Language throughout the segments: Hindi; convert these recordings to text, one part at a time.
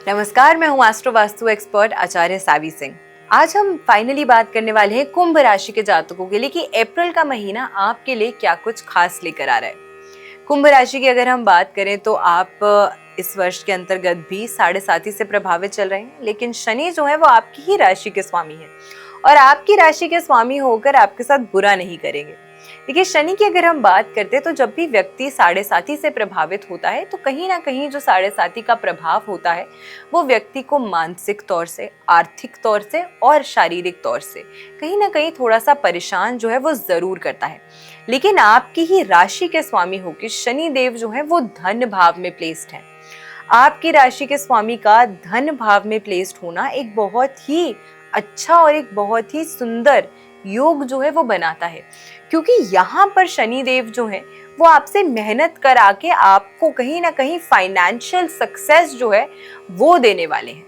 नमस्कार, मैं हूँ एस्ट्रो वास्तु एक्सपर्ट आचार्य सावी सिंह। आज हम फाइनली बात करने वाले हैं कुंभ राशि के जातकों के लिए कि अप्रैल का महीना आपके लिए क्या कुछ खास लेकर आ रहा है। कुंभ राशि की अगर हम बात करें तो आप इस वर्ष के अंतर्गत भी 7.5 से प्रभावित चल रहे हैं, लेकिन शनि जो है वो आपकी ही राशि के स्वामी है और आपकी राशि के स्वामी होकर आपके साथ बुरा नहीं करेंगे। देखिए, शनि की अगर हम बात करते हैं तो जब भी व्यक्ति 7.5 से प्रभावित होता है तो कहीं ना कहीं जो 7.5 का प्रभाव होता है वो व्यक्ति को मानसिक तौर से, आर्थिक तौर से और शारीरिक तौर से कहीं ना कहीं थोड़ा सा परेशान जो है वो जरूर करता है। लेकिन आपकी ही राशि के स्वामी होकर शनि देव जो है वो धन भाव में प्लेस्ड है। आपकी राशि के स्वामी का धन भाव में प्लेस्ड होना एक बहुत ही अच्छा और एक बहुत ही सुंदर योग जो है वो बनाता है, क्योंकि यहाँ पर शनि देव जो है वो आपसे मेहनत करा के आपको कहीं ना कहीं फाइनेंशियल सक्सेस जो है वो देने वाले हैं।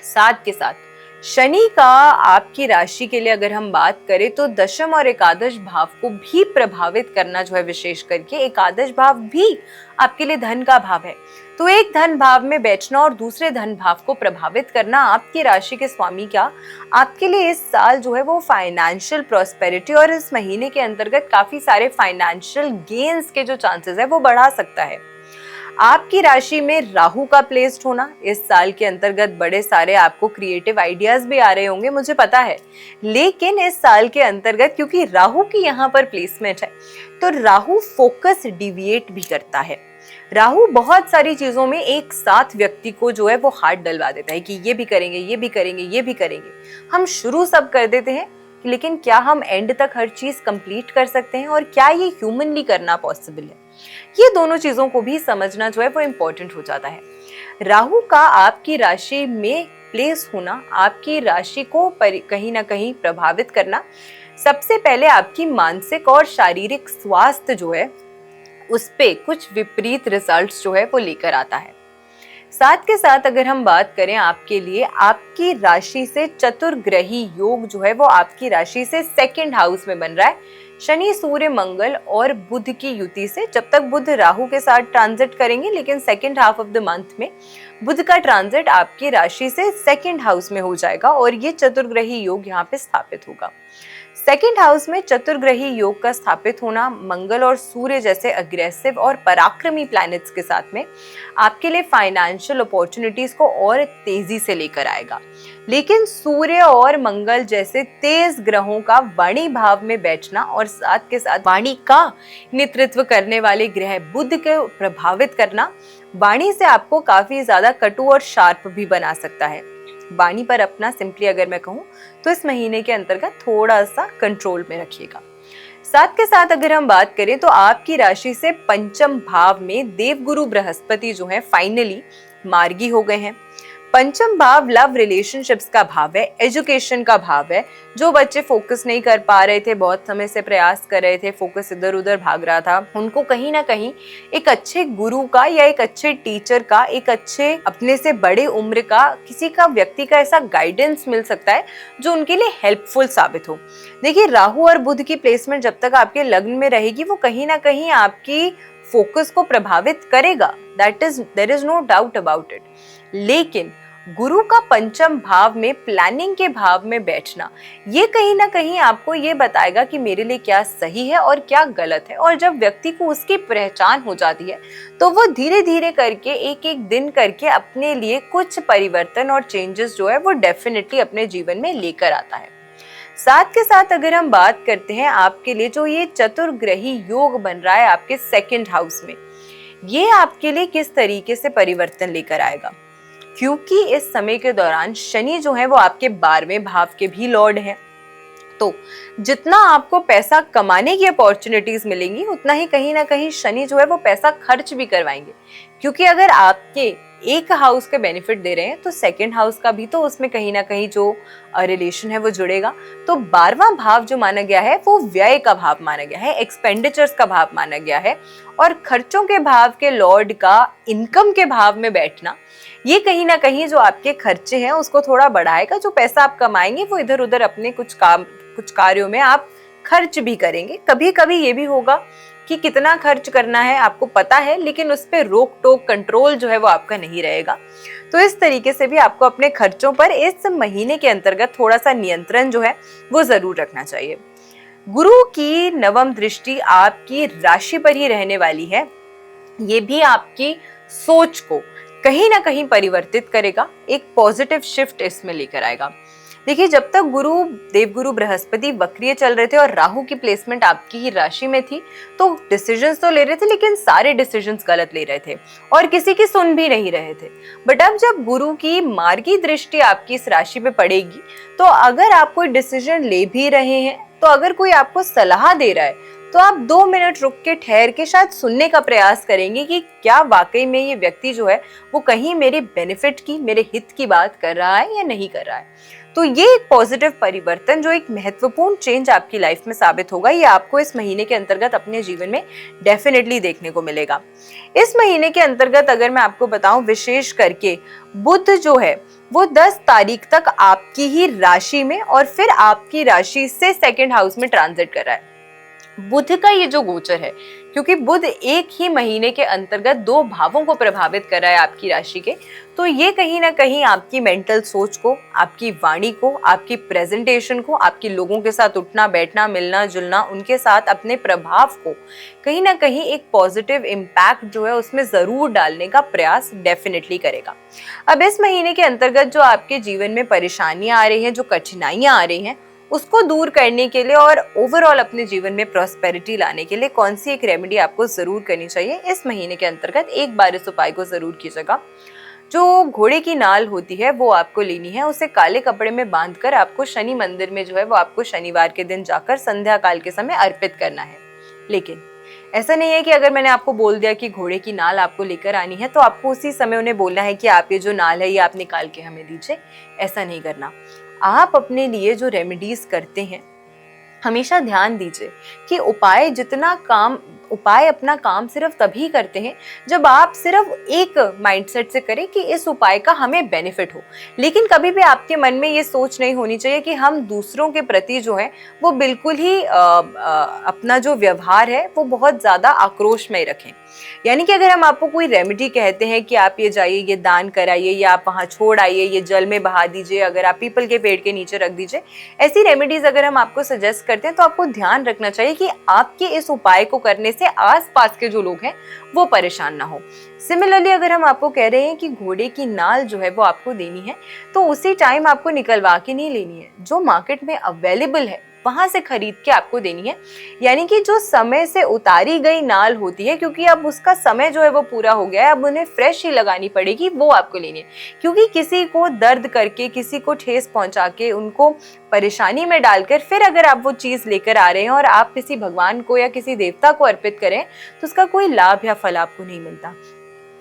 साथ के साथ शनि का आपकी राशि के लिए अगर हम बात करें तो दशम और एकादश भाव को भी प्रभावित करना जो है, विशेष करके एकादश भाव भी आपके लिए धन का भाव है। तो एक धन भाव में बैठना और दूसरे धन भाव को प्रभावित करना आपकी राशि के स्वामी का आपके लिए इस साल जो है वो फाइनेंशियल प्रॉस्पेरिटी और इस महीने के अंतर्गत काफी सारे फाइनेंशियल गेन्स के जो चांसेस है वो बढ़ा सकता है। आपकी राशि में राहु का प्लेस्ड होना इस साल के अंतर्गत बड़े सारे आपको क्रिएटिव आइडियाज भी आ रहे होंगे, मुझे पता है। लेकिन इस साल के अंतर्गत क्योंकि राहु की यहाँ पर प्लेसमेंट है तो राहु फोकस डिविएट भी करता है। राहु बहुत सारी चीजों में एक साथ व्यक्ति को जो है वो हाथ डलवा देता है कि ये भी करेंगे, ये भी करेंगे, ये भी करेंगे। हम शुरू सब कर देते हैं, लेकिन क्या हम एंड तक हर चीज कंप्लीट कर सकते हैं और क्या ये ह्यूमनली करना पॉसिबल है? ये दोनों चीजों को भी समझना जो है वो इम्पोर्टेंट हो जाता है। राहु का आपकी राशि में प्लेस होना, आपकी राशि को कहीं ना कहीं प्रभावित करना, सबसे पहले आपकी मानसिक और शारीरिक स्वास्थ्य जो है उस पे कुछ विपरीत रिजल्ट्स जो है वो लेकर आता है। साथ के साथ अगर हम बात करें आपके लिए, आपकी राशि से चतुर्ग्रही योग जो है वो आपकी राशि से सेकंड हाउस में बन रहा है। शनि, सूर्य, मंगल और बुध की युति से, जब तक बुध राहु के साथ ट्रांजिट करेंगे, लेकिन second half of the month में बुध का ट्रांजिट आपकी राशि से सेकंड हाउस में हो जाएगा और ये चतुर्ग्रही योग यहाँ पे स्थापित होगा। सेकंड हाउस में चतुर्ग्रही योग का स्थापित होना मंगल और सूर्य जैसे अग्रेसिव और पराक्रमी प्लैनेट्स के साथ में आपके लिए फाइनेंशियल अपॉर्चुनिटीज को और तेजी से लेकर आएगा। लेकिन सूर्य और मंगल जैसे तेज ग्रहों का वाणी भाव में बैठना और साथ के साथ वाणी का नेतृत्व करने वाले ग्रह बुध को प्रभावित करना वाणी से आपको काफी ज्यादा कटु और शार्प भी बना सकता है। वाणी पर अपना सिंपली अगर मैं कहूँ तो इस महीने के अंतर्गत थोड़ा सा कंट्रोल में रखिएगा। साथ के साथ अगर हम बात करें तो आपकी राशि से पंचम भाव में देवगुरु बृहस्पति जो है फाइनली मार्गी हो गए हैं। पंचम भाव लव रिलेशनशिप्स का भाव है, एजुकेशन का भाव है। जो बच्चे फोकस नहीं कर पा रहे थे, बहुत समय से प्रयास कर रहे थे, फोकस इधर उधर भाग रहा था, उनको कहीं ना कहीं एक अच्छे गुरु का या एक अच्छे टीचर का, एक अच्छे अपने से बड़े उम्र का किसी का व्यक्ति का ऐसा गाइडेंस मिल सकता है जो उनके लिए हेल्पफुल साबित हो। देखिए, राहु और बुध की प्लेसमेंट जब तक आपके लग्न में रहेगी वो कहीं ना कहीं आपकी फोकस को प्रभावित करेगा, there is no doubt about it. लेकिन गुरु का पंचम भाव में प्लानिंग के भाव में बैठना ये कहीं ना कहीं आपको ये बताएगा कि मेरे लिए क्या सही है और क्या गलत है। और जब व्यक्ति को उसकी पहचान हो जाती है तो वो धीरे धीरे करके एक एक दिन करके अपने लिए कुछ परिवर्तन और चेंजेस जो है वो डेफिनेटली अपने जीवन में लेकर आता है। साथ के साथ अगर हम बात करते हैं आपके लिए जो ये चतुर्ग्रही योग बन रहा है आपके सेकंड हाउस में, ये आपके लिए किस तरीके से परिवर्तन लेकर आएगा, क्योंकि इस समय के दौरान शनि जो है वो आपके 12वें भाव के भी लॉर्ड हैं। तो जितना आपको पैसा कमाने की अपॉर्चुनिटीज मिलेंगी उतना ही कहीं ना कहीं शनि जो है वो पैसा खर्च भी करवाएंगे, क्योंकि अगर आपके एक हाउस के बेनिफिट दे रहे हैं तो सेकंड हाउस का भी तो उसमें कहीं ना कहीं जो रिलेशन है वो जुड़ेगा। तो 12वां भाव जो माना गया है वो व्यय का भाव माना गया है, एक्सपेंडिचर्स का भाव माना गया है, और खर्चों के भाव के लॉर्ड का इनकम के भाव में बैठना ये कहीं ना कहीं जो आपके खर्चे हैं उसको थोड़ा बढ़ाएगा। जो पैसा आप कमाएंगे वो इधर उधर अपने कुछ कार्यों में आप खर्च भी करेंगे। कभी कभी ये भी होगा कि कितना खर्च करना है आपको पता है, लेकिन उस पर रोक टोक कंट्रोल जो है वो आपका नहीं रहेगा। तो इस तरीके से भी आपको अपने खर्चों पर इस महीने के अंतर्गत थोड़ा सा नियंत्रण जो है वो जरूर रखना चाहिए। गुरु की नवम दृष्टि आपकी राशि पर ही रहने वाली है, ये भी आपकी सोच को कहीं ना कहीं परिवर्तित करेगा, एक पॉजिटिव शिफ्ट इसमें लेकर आएगा। देखिए, जब तक गुरु देवगुरु बृहस्पति वक्रीय चल रहे थे और राहु की प्लेसमेंट आपकी ही राशि में थी, तो डिसीजंस तो ले रहे थे, लेकिन सारे डिसीजंस गलत ले रहे थे और किसी की सुन भी नहीं रहे थे। बट अब जब गुरु की मार्गी दृष्टि आपकी इस राशि पे पड़ेगी, तो अगर आप कोई डिसीजन ले भी रहे हैं, तो अगर कोई आपको सलाह दे रहा है, तो आप 2 मिनट रुक के ठहर के शायद सुनने का प्रयास करेंगे कि क्या वाकई में ये व्यक्ति जो है वो कहीं मेरे बेनिफिट की, मेरे हित की बात कर रहा है या नहीं कर रहा है। तो ये एक पॉजिटिव परिवर्तन, जो एक महत्वपूर्ण चेंज आपकी लाइफ में साबित होगा, ये आपको इस महीने के अंतर्गत अपने जीवन में डेफिनेटली देखने को मिलेगा। इस महीने के अंतर्गत अगर मैं आपको बताऊं, विशेष करके बुध जो है वो 10 तारीख तक आपकी ही राशि में और फिर आपकी राशि से सेकंड हाउस में ट्रांजिट कर रहा है। बुध का ये जो गोचर है, क्योंकि बुध एक ही महीने के अंतर्गत 2 भावों को प्रभावित कर रहा है आपकी राशि के, तो ये कहीं ना कहीं आपकी मेंटल सोच को, आपकी वाणी को, आपकी प्रेजेंटेशन को, आपकी लोगों के साथ उठना बैठना, मिलना जुलना, उनके साथ अपने प्रभाव को कहीं ना कहीं एक पॉजिटिव इम्पैक्ट जो है उसमें जरूर डालने का प्रयास डेफिनेटली करेगा। अब इस महीने के अंतर्गत जो आपके जीवन में परेशानियां आ रही हैं, जो कठिनाइयां आ रही हैं, उसको दूर करने के लिए और ओवरऑल अपने जीवन में प्रॉस्पेरिटी लाने के लिए कौन सी एक रेमेडी आपको जरूर करनी चाहिए इस महीने के अंतर्गत, एक बार इस उपाय को जरूर कीजिएगा। जो घोड़े की नाल होती है वो आपको लेनी है, उसे काले कपड़े में बांधकर आपको शनि मंदिर में जो है वो आपको शनिवार के दिन जाकर संध्या काल के समय अर्पित करना है। लेकिन ऐसा नहीं है कि अगर मैंने आपको बोल दिया कि घोड़े की नाल आपको लेकर आनी है तो आपको उसी समय उन्हें बोलना है कि आप ये जो नाल है ये आप निकाल के हमें दीजिए। ऐसा नहीं करना। आप अपने लिए जो रेमेडीज करते हैं, हमेशा ध्यान दीजिए कि उपाय अपना काम सिर्फ तभी करते हैं जब आप सिर्फ एक माइंडसेट से करें कि इस उपाय का हमें बेनिफिट हो। लेकिन कभी भी आपके मन में ये सोच नहीं होनी चाहिए कि हम दूसरों के प्रति जो है वो बिल्कुल ही अपना जो व्यवहार है वो बहुत ज्यादा आक्रोशमय रखें। यानी कि अगर हम आपको कोई रेमेडी कहते हैं कि आप ये जाइए, ये दान कराइए, या आप वहां छोड़ आइए, ये जल में बहा दीजिए, अगर आप पीपल के पेड़ के नीचे रख दीजिए, ऐसी रेमेडीज अगर हम आपको सजेस्ट करते हैं तो आपको ध्यान रखना चाहिए कि आपके इस उपाय को करने से आसपास के जो लोग हैं वो परेशान ना हो। सिमिलरली अगर हम आपको कह रहे हैं कि घोड़े की नाल जो है वो आपको देनी है, तो उसी टाइम आपको निकलवा के नहीं लेनी है, जो मार्केट में अवेलेबल है वहां से खरीद के आपको देनी है। यानी कि जो समय से उतारी गई नाल होती है, क्योंकि अब उसका समय जो है वो पूरा हो गया है, अब उन्हें फ्रेश ही लगानी पड़ेगी, वो आपको लेनी है। क्योंकि किसी को दर्द करके, किसी को ठेस पहुंचा के, उनको परेशानी में डालकर फिर अगर आप वो चीज लेकर आ रहे हैं और आप किसी भगवान को या किसी देवता को अर्पित करें, तो उसका कोई लाभ या फल आपको नहीं मिलता।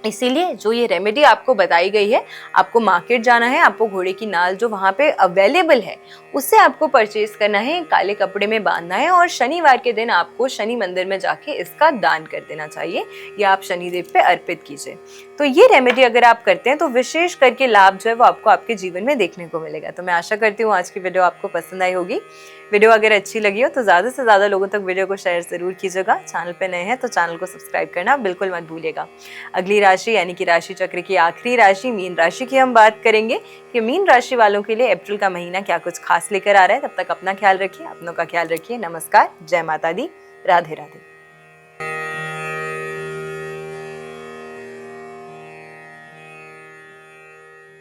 इसीलिए जो ये रेमेडी आपको बताई गई है, आपको मार्केट जाना है, आपको घोड़े की नाल जो वहां पे अवेलेबल है उससे आपको परचेज करना है, काले कपड़े में बांधना है और शनिवार के दिन आपको शनि मंदिर में जाके इसका दान कर देना चाहिए या आप शनिदेव पे अर्पित कीजिए। तो ये रेमेडी अगर आप करते हैं तो विशेष करके लाभ जो है वो आपको आपके जीवन में देखने को मिलेगा। तो मैं आशा करती हूँ आज की वीडियो आपको पसंद आई होगी। वीडियो अगर अच्छी लगी हो तो ज़्यादा से ज़्यादा लोगों तक वीडियो को शेयर ज़रूर कीजिएगा। चैनल पे नए हैं तो चैनल को सब्सक्राइब करना बिल्कुल मत भूलिएगा। अगली राशि यानी कि राशि चक्र की आखिरी राशि मीन राशि की हम बात करेंगे कि मीन राशि वालों के लिए अप्रैल का महीना क्या कुछ खास लेकर आ रहा है। तब तक अपना ख्याल रखिए, अपनों का ख्याल रखिए। नमस्कार, जय माता दी, राधे राधे।